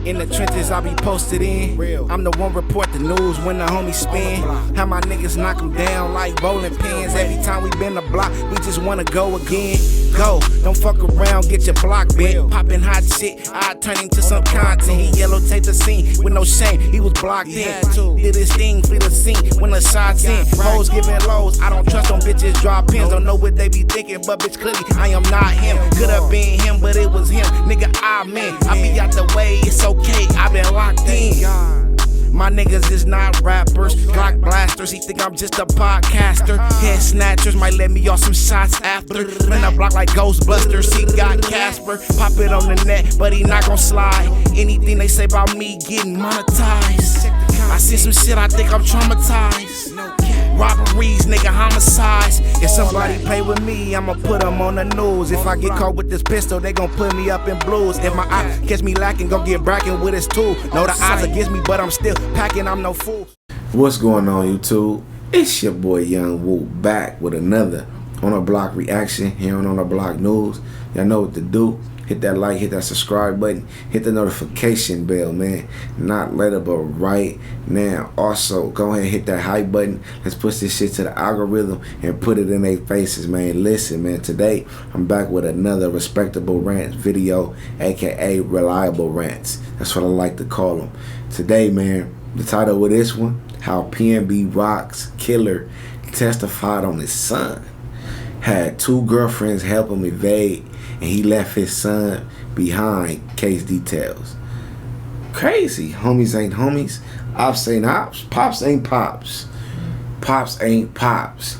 In the trenches, I be posted in. I'm the one report the news when the homies spin. How my niggas knock them down like bowling pins. Every time we been the block, we just wanna go again. Go, don't fuck around, get your block bent. Poppin' hot shit, I turn him to some content. He yellow tape the scene with no shame, he was blocked in. Did his thing, flee the scene when the shots in. Hoes giving lows, I don't trust them bitches, drop pins. Don't know what they be thinking, but bitch clearly I am not him. Could've been him, but it was him. Nigga, I be out the way, it's okay, I been locked in. My niggas is not rappers, Glock blasters. He think I'm just a podcaster. Head snatchers might let me off some shots after. Run the block like Ghostbusters. He got Casper. Pop it on the net, but he not gon' slide. Anything they say about me getting monetized. I see some shit, I think I'm traumatized. Robberies, nigga, homicides. If somebody play with me, I'ma put them on the news. If I get caught with this pistol, they gon' put me up in blues. If my eye catch me lacking, gon' get bracken with his tool. Know the odds against me, but I'm still packing, I'm no fool. What's going on, YouTube? It's your boy Young Woo back with another On The Block reaction here on The Block News. Y'all know what to do. Hit that like, hit that subscribe button, hit the notification bell, man. Not later, but right now. Also, go ahead and hit that hype button. Let's push this shit to the algorithm and put it in their faces, man. Listen, man, today I'm back with another respectable rants video, aka reliable rants. That's what I like to call them. Today, man, the title of this one, how PnB Rock's killer testified on his son. Had 2 girlfriends help him evade, and he left his son behind. Case details. Crazy. Homies ain't homies. Ops ain't ops. Pops ain't pops. Pops ain't pops.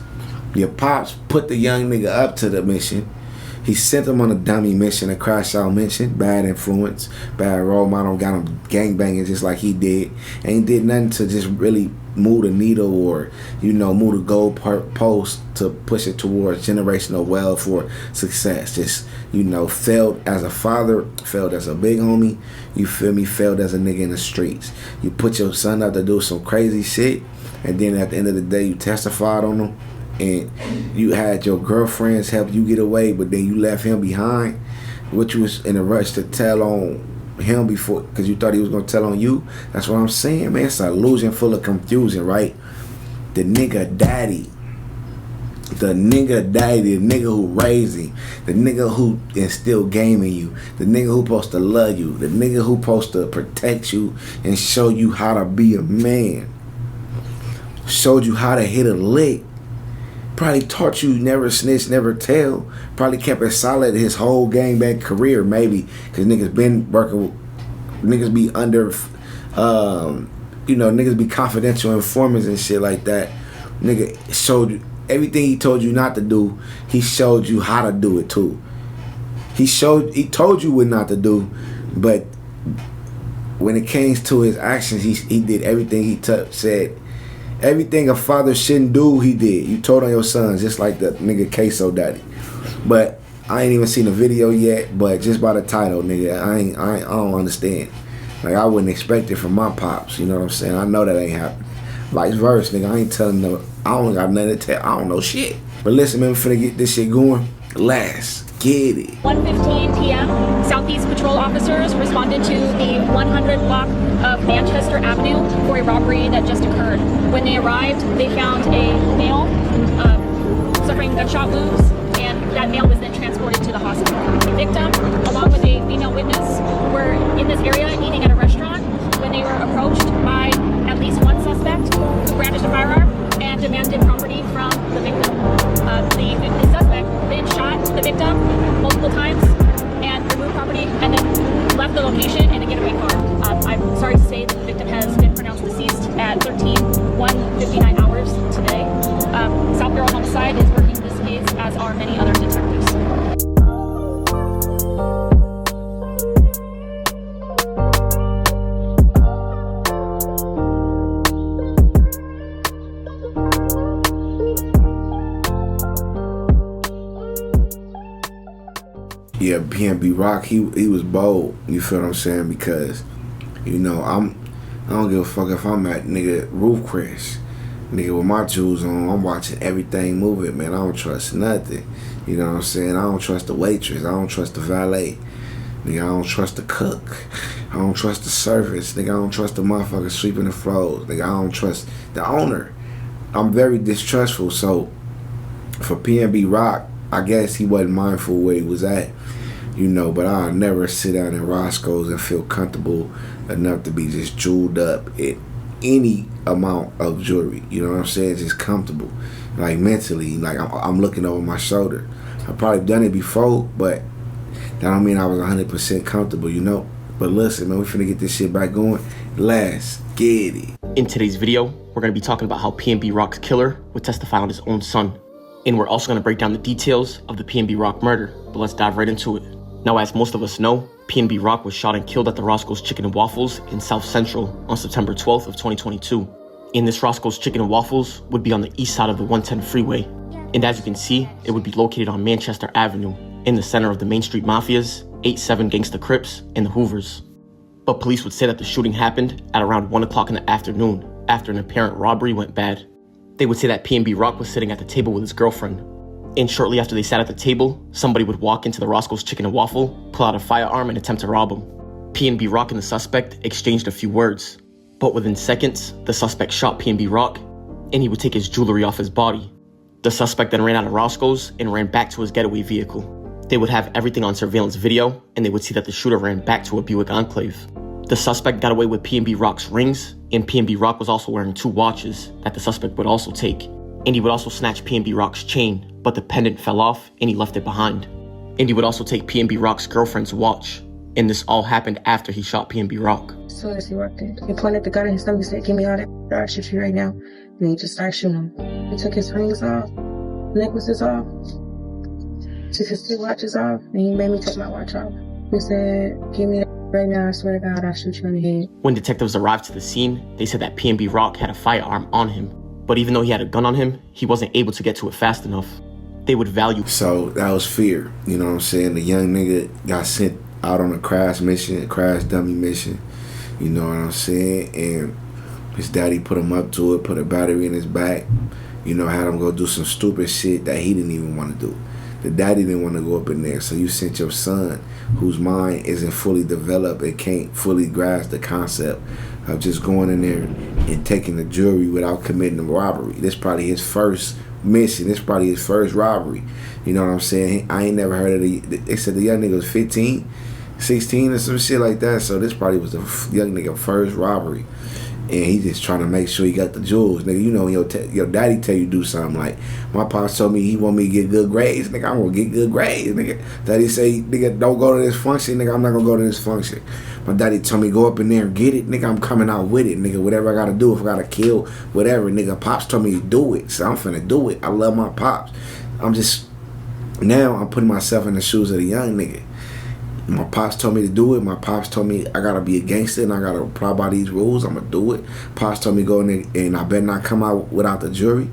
Your pops put the young nigga up to the mission. He sent him on a dummy mission, a crash out mission. Bad influence, bad role model, got him gangbanging just like he did. Ain't did nothing to just really move the needle or, you know, move the goal post to push it towards generational wealth or success. Just, you know, failed as a father, failed as a big homie, you feel me, failed as a nigga in the streets. You put your son up to do some crazy shit, and then at the end of the day you testified on him, and you had your girlfriends help you get away, but then you left him behind, which was in a rush to tell on him before, because you thought he was gonna tell on you. That's what I'm saying, man. It's an illusion full of confusion, right? The nigga daddy, the nigga who raised him, the nigga who instilled game in you, the nigga who supposed to love you, the nigga who supposed to protect you and show you how to be a man, showed you how to hit a lick, probably taught you never snitch, never tell, probably kept it solid his whole gangbang career, maybe, because niggas been working with, niggas be under, you know, niggas be confidential informants and shit like that. Nigga showed you everything he told you not to do, he showed you how to do it too. He told you what not to do, but when it came to his actions, he did everything he said. Everything a father shouldn't do, he did. You told on your sons, just like the nigga Queso Daddy. But I ain't even seen the video yet, but just by the title, nigga, I don't understand. Like, I wouldn't expect it from my pops, you know what I'm saying? I know that ain't happening. Vice versa, nigga, I ain't telling them, I don't got nothing to tell, I don't know shit. But listen, man, we finna get this shit going. Let's get it. 1:15 p.m. Southeast Patrol officers responded to the 100 block of Manchester Avenue for a robbery that just occurred. When they arrived, they found a male suffering gunshot wounds, and that male was then transported to the hospital. The victim, along with a female witness, were in this area eating at a restaurant when they were approached by at least one suspect who brandished a firearm and demanded property from the victim. The suspect then shot the victim multiple times and removed property, and then left the location in a getaway car. I'm sorry to say that the victim has been pronounced deceased at 13:59 hours today. South Bureau Homicide is working this case, as are many other detectives. Yeah, PnB Rock, he was bold, you feel what I'm saying? Because, you know, I don't give a fuck if I'm at nigga roof crash. Nigga with my jewels on, I'm watching everything moving, man. I don't trust nothing. You know what I'm saying? I don't trust the waitress. I don't trust the valet. Nigga, I don't trust the cook. I I don't trust the service. Nigga, I don't trust the motherfucker sweeping the floors. Nigga, I don't trust the owner. I'm very distrustful. So for PnB Rock, I guess he wasn't mindful where he was at, you know, but I'll never sit down in Roscoe's and feel comfortable enough to be just jeweled up in any amount of jewelry. You know what I'm saying? Just comfortable. Like mentally, like I'm looking over my shoulder. I've probably done it before, but that don't mean I was 100% comfortable, you know? But listen, man, we finna get this shit back going. Let's get it. In today's video, we're gonna be talking about how PnB Rock's killer would testify on his own son. And we're also gonna break down the details of the PnB Rock murder, but let's dive right into it. Now, as most of us know, PnB Rock was shot and killed at the Roscoe's Chicken and Waffles in South Central on September 12th of 2022. And this Roscoe's Chicken and Waffles would be on the east side of the 110 freeway. And as you can see, it would be located on Manchester Avenue, in the center of the Main Street Mafias, 8-7 Gangster Crips, and the Hoovers. But police would say that the shooting happened at around 1 o'clock in the afternoon, after an apparent robbery went bad. They would say that PnB Rock was sitting at the table with his girlfriend. And shortly after they sat at the table, somebody would walk into the Roscoe's Chicken and Waffle, pull out a firearm, and attempt to rob him. PnB Rock and the suspect exchanged a few words. But within seconds, the suspect shot PnB Rock, and he would take his jewelry off his body. The suspect then ran out of Roscoe's and ran back to his getaway vehicle. They would have everything on surveillance video, and they would see that the shooter ran back to a Buick Enclave. The suspect got away with PnB Rock's rings, and PnB Rock was also wearing 2 watches that the suspect would also take. And he would also snatch PnB Rock's chain, but the pendant fell off and he left it behind. And he would also take PnB Rock's girlfriend's watch. And this all happened after he shot PnB Rock. As soon as he walked in, he pointed the gun at his stomach and said, "Give me all that, I'll shoot you right now." And he just started shooting him. He took his rings off, necklaces off, took his 2 watches off, and he made me take my watch off. He said, "Give me that right now, I swear to God, I'll shoot you in the head." When detectives arrived to the scene, they said that PnB Rock had a firearm on him. But even though he had a gun on him, he wasn't able to get to it fast enough. They would value. So that was fear, you know what I'm saying? The young nigga got sent out on a crash mission, a crash dummy mission, you know what I'm saying? And his daddy put him up to it, put a battery in his back, you know, had him go do some stupid shit that he didn't even want to do. The daddy didn't want to go up in there, so you sent your son, whose mind isn't fully developed and can't fully grasp the concept of just going in there and taking the jewelry without committing a robbery. This probably his first mission. This probably his first robbery. You know what I'm saying? I ain't never heard of they said the young nigga was 15, 16 or some shit like that. So this probably was the young nigga first robbery. And he just trying to make sure he got the jewels. Nigga, you know when your daddy tell you do something like, my pops told me he want me to get good grades. Nigga, I'm going to get good grades. Nigga, daddy say, nigga, don't go to this function. Nigga, I'm not going to go to this function. My daddy told me go up in there and get it. Nigga, I'm coming out with it. Nigga, whatever I got to do, if I got to kill, whatever. Nigga, pops told me to do it. So I'm finna do it. I love my pops. Now I'm putting myself in the shoes of the young nigga. My pops told me to do it. My pops told me I gotta be a gangster and I gotta apply by these rules. I'm gonna do it. Pops told me go in there and I better not come out without the jury.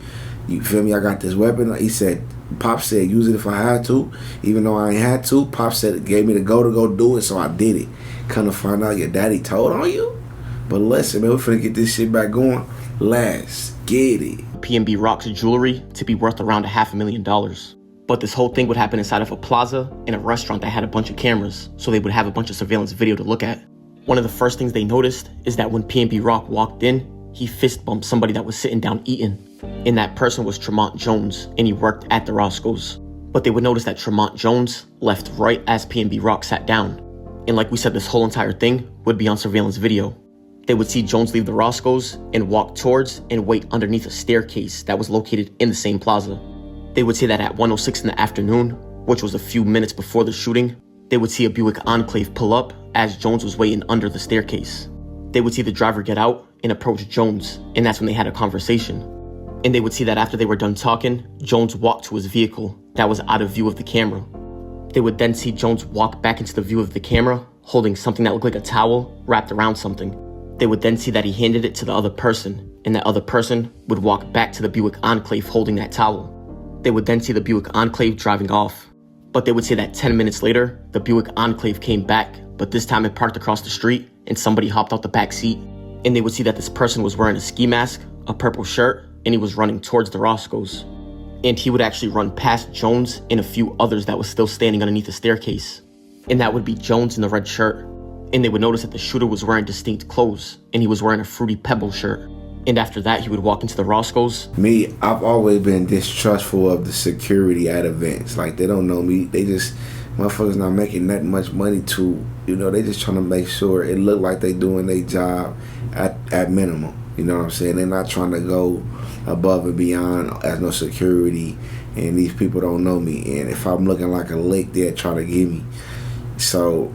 You feel me? I got this weapon. He said, Pops said use it if I had to. Even though I ain't had to, Pops said gave me the go to go do it, so I did it. Kind of find out your daddy told on you. But listen, man, we're finna get this shit back going. Let's get it. PnB Rock's jewelry to be worth around $500,000. But this whole thing would happen inside of a plaza in a restaurant that had a bunch of cameras, so they would have a bunch of surveillance video to look at. One of the first things they noticed is that when PnB Rock walked in, he fist bumped somebody that was sitting down eating. And that person was Tremont Jones, and he worked at the Roscoe's. But they would notice that Tremont Jones left right as PnB Rock sat down. And like we said, this whole entire thing would be on surveillance video. They would see Jones leave the Roscoe's and walk towards and wait underneath a staircase that was located in the same plaza. They would say that at 1:06 in the afternoon, which was a few minutes before the shooting, they would see a Buick Enclave pull up as Jones was waiting under the staircase. They would see the driver get out and approach Jones, and that's when they had a conversation. And they would see that after they were done talking, Jones walked to his vehicle that was out of view of the camera. They would then see Jones walk back into the view of the camera, holding something that looked like a towel wrapped around something. They would then see that he handed it to the other person, and that other person would walk back to the Buick Enclave holding that towel. They would then see the Buick Enclave driving off. But they would say that 10 minutes later, the Buick Enclave came back, but this time it parked across the street and somebody hopped out the back seat. And they would see that this person was wearing a ski mask, a purple shirt, and he was running towards the Roscoe's. And he would actually run past Jones and a few others that was still standing underneath the staircase. And that would be Jones in the red shirt. and they would notice that the shooter was wearing distinct clothes, and he was wearing a Fruity Pebble shirt. And after that, he would walk into the Roscoe's. Me, I've always been distrustful of the security at events. Like, they don't know me. They just, motherfuckers not making that much money to, they just trying to make sure it look like they doing their job at minimum. You know what I'm saying? They're not trying to go above and beyond as no security, and these people don't know me. And if I'm looking like a lick, they'll try to get me. So,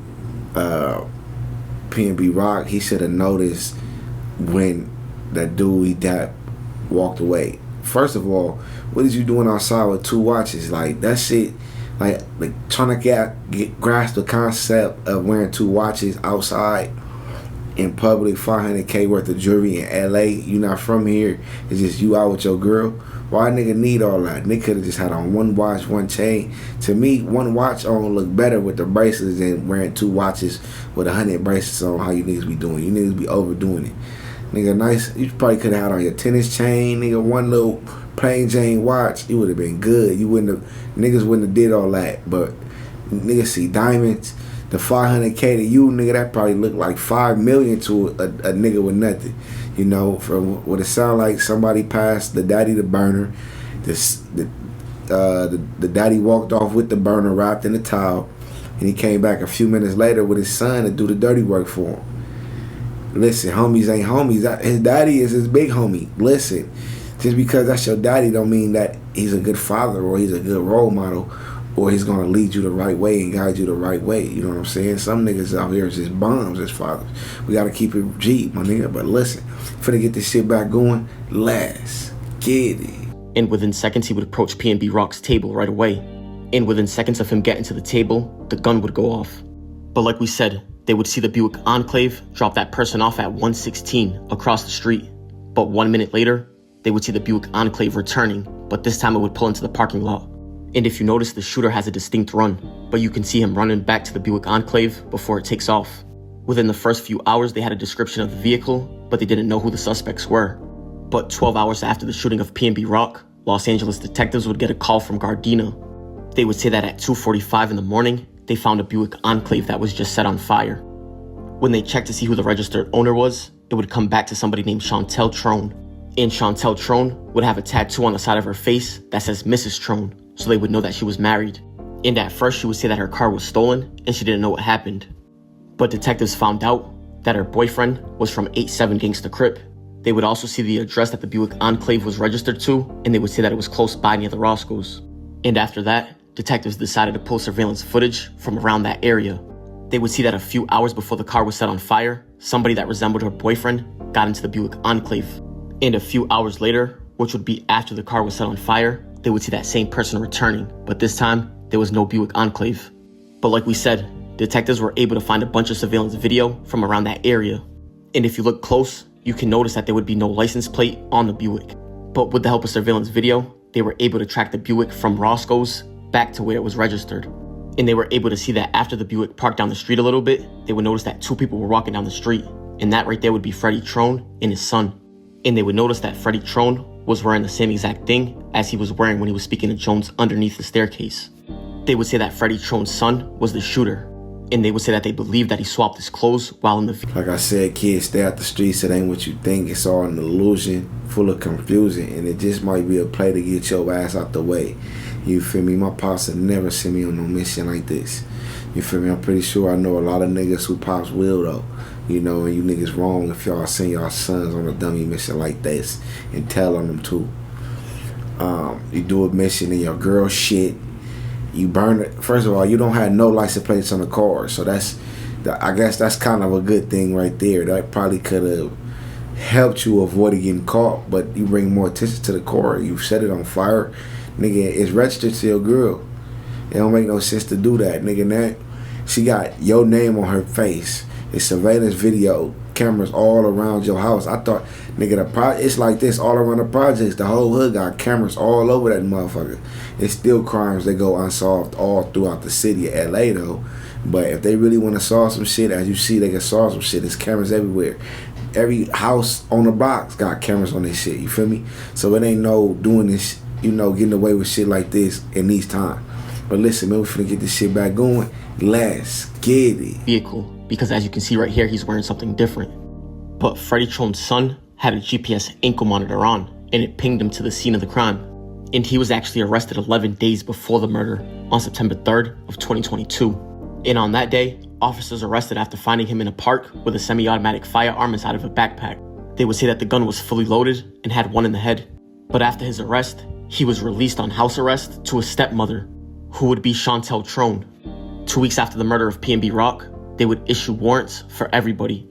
PnB Rock, he should have noticed when that dude he dapped walked away. First of all, what is you doing outside with 2 watches? Like, that shit, like trying to grasp the concept of wearing 2 watches outside in public, $500K worth of jewelry in LA. You not from here. It's just you out with your girl. Why nigga need all that? Nigga could have just had on 1 watch, 1 chain. To me, 1 watch on look better with the bracelets than wearing 2 watches with 100 bracelets on. How you niggas be doing? You niggas be overdoing it. Nigga, nice. You probably could have had on your tennis chain, nigga, 1 little plain Jane watch. You would have been good. Niggas wouldn't have did all that. But niggas see diamonds. The $500K to you, nigga, that probably look like $5 million to a nigga with nothing. From what it sound like, somebody passed the daddy the burner. The daddy walked off with the burner wrapped in a towel, and he came back a few minutes later with his son to do the dirty work for him. Listen, homies ain't homies. His daddy is his big homie. Listen, just because that's your daddy don't mean that he's a good father or he's a good role model or he's gonna lead you the right way and guide you the right way. You know what I'm saying? Some niggas out here is just bombs as fathers. We gotta keep it G, my nigga. But listen, finna get this shit back going. Let's get it. And within seconds, he would approach PnB Rock's table right away. And within seconds of him getting to the table, the gun would go off. But like we said, they would see the Buick Enclave drop that person off at 116 across the street. But 1 minute later, they would see the Buick Enclave returning, but this time it would pull into the parking lot. And if you notice, the shooter has a distinct run, but you can see him running back to the Buick Enclave before it takes off. Within the first few hours, they had a description of the vehicle, but they didn't know who the suspects were. But 12 hours after the shooting of PnB Rock, Los Angeles detectives would get a call from Gardena. They would say that at 2:45 in the morning, they found a Buick Enclave that was just set on fire. When they checked to see who the registered owner was, it would come back to somebody named Chantel Trone. And Chantel Trone would have a tattoo on the side of her face that says Mrs. Trone, so they would know that she was married. And at first she would say that her car was stolen and she didn't know what happened. But detectives found out that her boyfriend was from 87 Gangster Crip. They would also see the address that the Buick Enclave was registered to, and they would say that it was close by near the Roscoe's. And after that, detectives decided to pull surveillance footage from around that area. They would see that a few hours before the car was set on fire, somebody that resembled her boyfriend got into the Buick Enclave. And a few hours later, which would be after the car was set on fire, they would see that same person returning, but this time, there was no Buick Enclave. But like we said, detectives were able to find a bunch of surveillance video from around that area. And if you look close, you can notice that there would be no license plate on the Buick. But with the help of surveillance video, they were able to track the Buick from Roscoe's back to where it was registered. And they were able to see that after the Buick parked down the street a little bit, they would notice that 2 people were walking down the street. And that right there would be Freddie Trone and his son. And they would notice that Freddie Trone was wearing the same exact thing as he was wearing when he was speaking to Jones underneath the staircase. They would say that Freddie Trone's son was the shooter. And they would say that they believed that he swapped his clothes while in the... Like I said, kids, stay out the streets. It ain't what you think. It's all an illusion, full of confusion. And it just might be a play to get your ass out the way. You feel me? My pops would never send me on no mission like this. You feel me? I'm pretty sure I know a lot of niggas who pops will, though. And you niggas wrong if y'all send y'all sons on a dummy mission like this and tell on them too. You do a mission and your girl shit, you burn it. First of all, you don't have no license plates on the car, so I guess that's kind of a good thing right there. That probably could have helped you avoid getting caught, but you bring more attention to the car. You set it on fire, nigga. It's registered to your girl. It don't make no sense to do that, nigga. That she got your name on her face. It's surveillance video, cameras all around your house. I thought, nigga, it's like this all around the projects. The whole hood got cameras all over that motherfucker. It's still crimes that go unsolved all throughout the city of LA, though. But if they really want to solve some shit, as you see, they can solve some shit. There's cameras everywhere. Every house on the blocks got cameras on this shit, you feel me? So it ain't no doing this, getting away with shit like this in these times. But listen, man, we finna get this shit back going. Let's get it. Vehicle. because as you can see right here, he's wearing something different. But Freddie Trone's son had a GPS ankle monitor on, and it pinged him to the scene of the crime. And he was actually arrested 11 days before the murder on September 3rd of 2022. And on that day, officers arrested after finding him in a park with a semi-automatic firearm inside of a backpack. They would say that the gun was fully loaded and had one in the head. But after his arrest, he was released on house arrest to his stepmother, who would be Chantel Trone. 2 weeks after the murder of PnB Rock, they would issue warrants for everybody.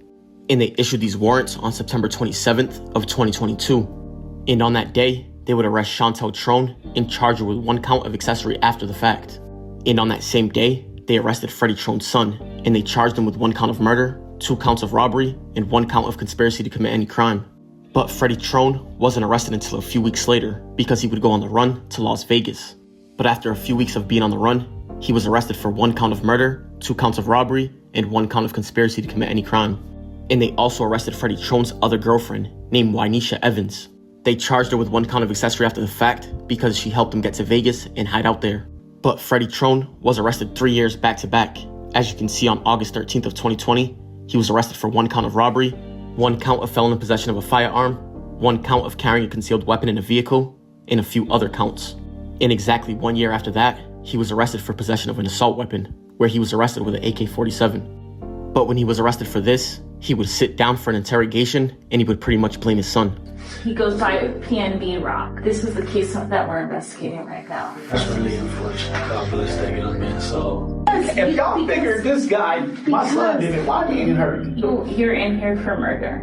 And they issued these warrants on September 27th of 2022. And on that day, they would arrest Chantel Trone and charge her with 1 count of accessory after the fact. And on that same day, they arrested Freddie Trone's son, and they charged him with 1 count of murder, 2 counts of robbery, and 1 count of conspiracy to commit any crime. But Freddie Trone wasn't arrested until a few weeks later because he would go on the run to Las Vegas. But after a few weeks of being on the run, he was arrested for 1 count of murder, 2 counts of robbery, and 1 count of conspiracy to commit any crime. And they also arrested Freddie Trone's other girlfriend, named Wynesha Evans. They charged her with 1 count of accessory after the fact because she helped him get to Vegas and hide out there. But Freddie Trone was arrested 3 years back to back. As you can see, on August 13th of 2020, he was arrested for 1 count of robbery, 1 count of felon in possession of a firearm, 1 count of carrying a concealed weapon in a vehicle, and a few other counts. And exactly 1 year after that, he was arrested for possession of an assault weapon, where he was arrested with an AK-47. But when he was arrested for this, he would sit down for an interrogation and he would pretty much blame his son. He goes by PnB Rock. This is the case that we're investigating right now. That's really unfortunate. God bless that young man. So, if y'all figured this guy, my son did it, why me and her? You're in here for murder.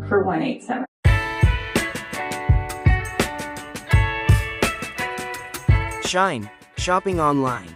For 187. Shine. Shopping online.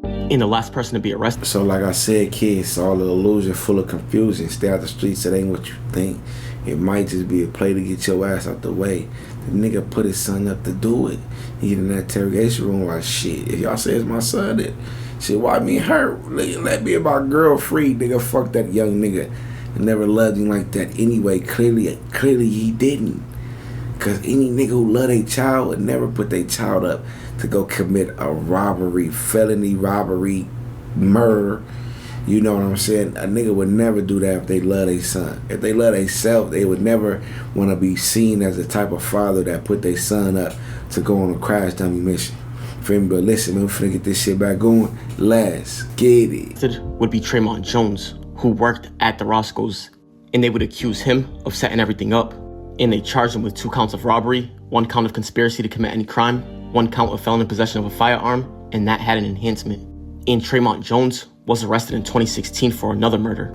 And the last person to be arrested. So like I said, kids, it's all an illusion, full of confusion. Stay out the streets, it ain't what you think. It might just be a play to get your ass out the way. The nigga put his son up to do it. He in that interrogation room like, shit, if y'all say it's my son, then shit, why me and her? Let me and my girl free, nigga. Fuck that young nigga. I never loved him like that anyway. Clearly he didn't. Cause any nigga who love their child would never put their child up to go commit a robbery, felony robbery, murder. You know what I'm saying? A nigga would never do that if they love their son. If they love themselves, they would never want to be seen as the type of father that put their son up to go on a crash dummy mission. Feel me? But listen, man, we're finna get this shit back going. Let's get it. Would be Tremont Jones, who worked at the Roscoe's, and they would accuse him of setting everything up. And they charged him with 2 counts of robbery, 1 count of conspiracy to commit any crime, 1 count of felon in possession of a firearm, and that had an enhancement. And Tremont Jones was arrested in 2016 for another murder.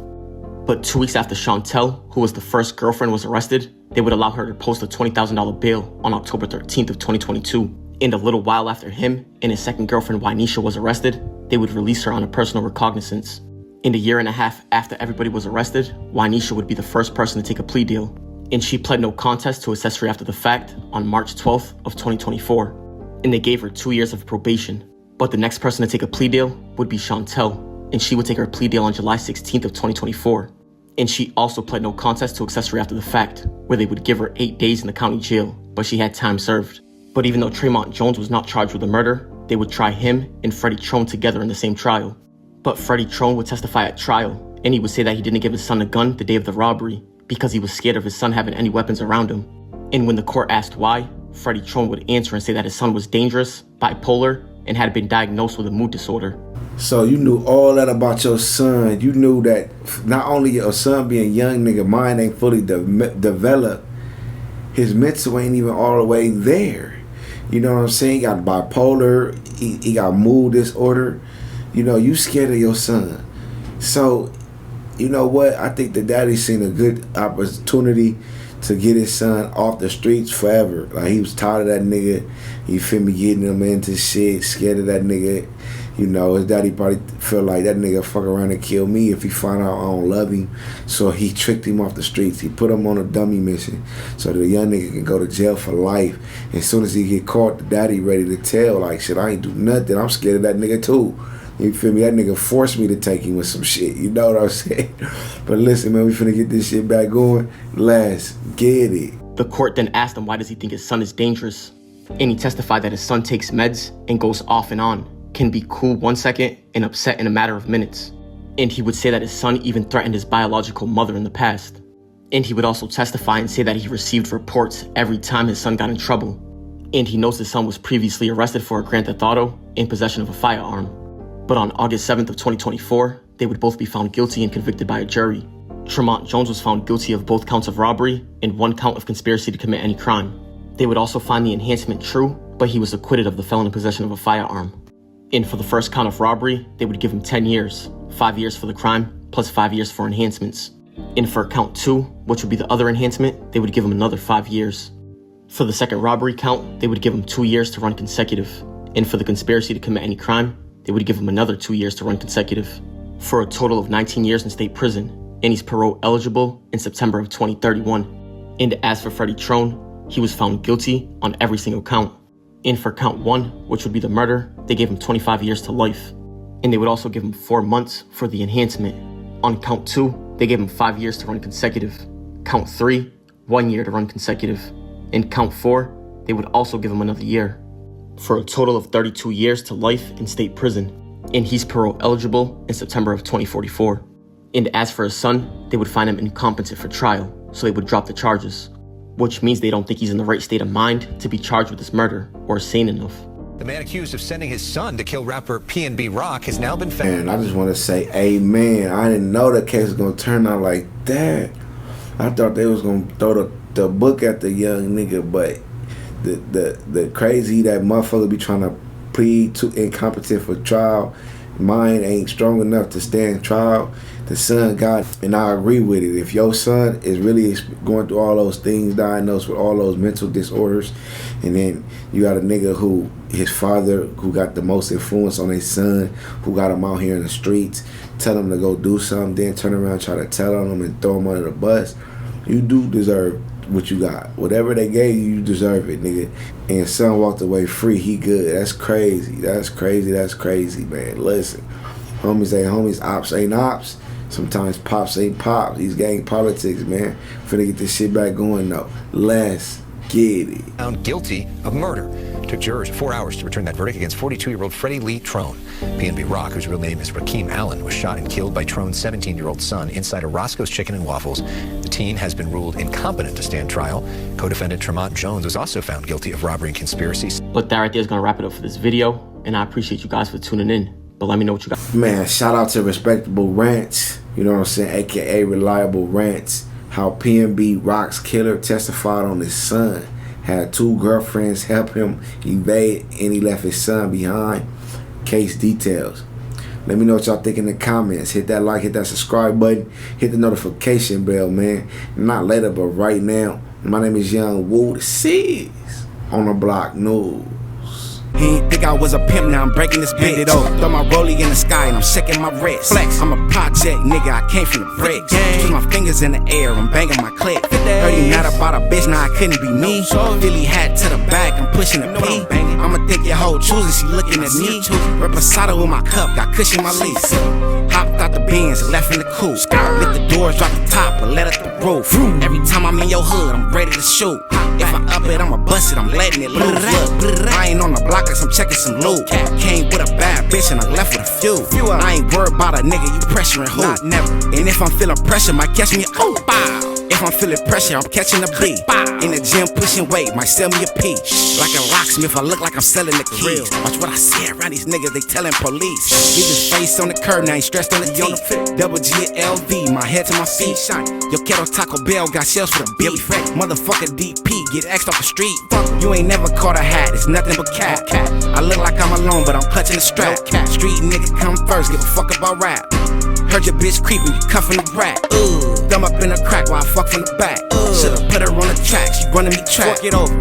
But 2 weeks after Chantel, who was the first girlfriend, was arrested, they would allow her to post a $20,000 bail on October 13th of 2022. And a little while after him and his second girlfriend Wynesha was arrested, they would release her on a personal recognizance. In a year and a half after everybody was arrested, Wynesha would be the first person to take a plea deal. And she pled no contest to accessory after the fact on March 12th of 2024. And they gave her 2 years of probation. But the next person to take a plea deal would be Chantel, and she would take her plea deal on July 16th of 2024. And she also pled no contest to accessory after the fact, where they would give her 8 days in the county jail, but she had time served. But even though Tremont Jones was not charged with the murder, they would try him and Freddie Trone together in the same trial. But Freddie Trone would testify at trial, and he would say that he didn't give his son a gun the day of the robbery, because he was scared of his son having any weapons around him. And when the court asked why, Freddie Trone would answer and say that his son was dangerous, bipolar, and had been diagnosed with a mood disorder. So you knew all that about your son. You knew that not only your son being young, nigga, mind ain't fully developed, his mental ain't even all the way there. You know what I'm saying? He got bipolar, he got mood disorder. You know, you scared of your son. So, you know what? I think the daddy seen a good opportunity to get his son off the streets forever. Like, he was tired of that nigga. You feel me? Getting him into shit, scared of that nigga. You know, his daddy probably felt like that nigga fuck around and kill me if he find out I don't love him. So he tricked him off the streets. He put him on a dummy mission so the young nigga can go to jail for life. And as soon as he get caught, the daddy ready to tell, like, shit, I ain't do nothing. I'm scared of that nigga too. You feel me? That nigga forced me to take him with some shit. You know what I'm saying? But listen, man, we finna get this shit back going. Let's get it. The court then asked him why does he think his son is dangerous. And he testified that his son takes meds and goes off and on, can be cool 1 second and upset in a matter of minutes. And he would say that his son even threatened his biological mother in the past. And he would also testify and say that he received reports every time his son got in trouble. And he knows his son was previously arrested for a grand theft auto and possession of a firearm. But on August 7th of 2024, they would both be found guilty and convicted by a jury. Tremont Jones was found guilty of both counts of robbery and 1 count of conspiracy to commit any crime. They would also find the enhancement true, but he was acquitted of the felon in possession of a firearm. And for the first count of robbery, they would give him 10 years, 5 years for the crime, plus 5 years for enhancements. And for count 2, which would be the other enhancement, they would give him another 5 years. For the second robbery count, they would give him 2 years to run consecutive. And for the conspiracy to commit any crime, they would give him another 2 years to run consecutive. For a total of 19 years in state prison, and he's parole eligible in September of 2031. And as for Freddie Trone, he was found guilty on every single count. And for count 1, which would be the murder, they gave him 25 years to life. And they would also give him 4 months for the enhancement. On count 2, they gave him 5 years to run consecutive. Count 3, 1 year to run consecutive. And count 4, they would also give him another year. For a total of 32 years to life in state prison. And he's parole eligible in September of 2044. And as for his son, they would find him incompetent for trial, so they would drop the charges. Which means they don't think he's in the right state of mind to be charged with this murder or sane enough. The man accused of sending his son to kill rapper PnB Rock has now been found. And I just want to say, amen. I didn't know the case was going to turn out like that. I thought they was going to throw the book at the young nigga, but the crazy that motherfucker be trying to plead to incompetent for trial. Mine ain't strong enough to stand trial. The son got, and I agree with it. If your son is really going through all those things, diagnosed with all those mental disorders, and then you got a nigga who, his father, who got the most influence on his son, who got him out here in the streets, tell him to go do something, then turn around and try to tell on him and throw him under the bus, you do deserve what you got. Whatever they gave you, you deserve it, nigga. And son walked away free. He good. That's crazy. That's crazy. That's crazy, man. Listen, homies ain't homies. Ops ain't ops. Sometimes pops ain't pops. These gang politics, man. Finna get this shit back going, though. Let's get it. Found guilty of murder. Took jurors 4 hours to return that verdict against 42-year-old Freddie Lee Trone. PnB Rock, whose real name is Rakeem Allen, was shot and killed by Trone's 17-year-old son inside a Roscoe's Chicken and Waffles. The teen has been ruled incompetent to stand trial. Co-defendant Tremont Jones was also found guilty of robbery and conspiracy. But that right there is going to wrap it up for this video, and I appreciate you guys for tuning in. But let me know what you got. Man, shout out to Respectable Rants, you know what I'm saying, aka Reliable Rants. How PnB Rock's killer testified on his son. Had 2 girlfriends help him evade, and he left his son behind. Case details. Let me know what y'all think in the comments. Hit that like, hit that subscribe button, hit the notification bell, man. Not later, but right now. My name is Young Woo. This is On the Block News. He ain't think I was a pimp, now I'm breaking this bitch. It over. Throw my rollie in the sky and I'm shaking my wrist. Flex, I'm a project nigga, I came from the bricks. Twist my fingers in the air, I'm banging my clip. Heard he mad about a bitch, now I couldn't be me. Philly hat to the back, I'm pushing the P. I'ma think your whole choosing, she looking at me. Reposado with my cup, got cushion my lease. Hopped out the Benz, left in the coupe. Lit the doors, drop the top, and let up the roof. Every time I'm in your hood, I'm ready to shoot. If I up it, I'ma bust it, I'm letting it loose. Look, I ain't on the block, cause I'm checking some loot. Came with a bad bitch and I left with a few. I ain't worried about a nigga, you pressuring who? Never. And if I'm feeling pressure, might catch me a bow. If I'm feeling pressure, I'm catching a beat. In the gym, pushing weight, might sell me a piece. Like a locksmith, I look like I'm selling the keys. Watch what I say around these niggas, they telling police. Leave his face on the curb, now ain't stressed on the teeth. Double G LV, my head to my feet. Yo, Kettle Taco Bell got shells for the beef. Motherfucker DP, get axed off the street. You ain't never caught a hat, it's nothing but cat. I look like I'm alone, but I'm clutching the strap. Street niggas come first, give a fuck about rap. Heard your bitch creeping, you cuffing the rat. Thumb up in the crack while I fuck from the back. Should've put her on the track, she running me track. Fork it over.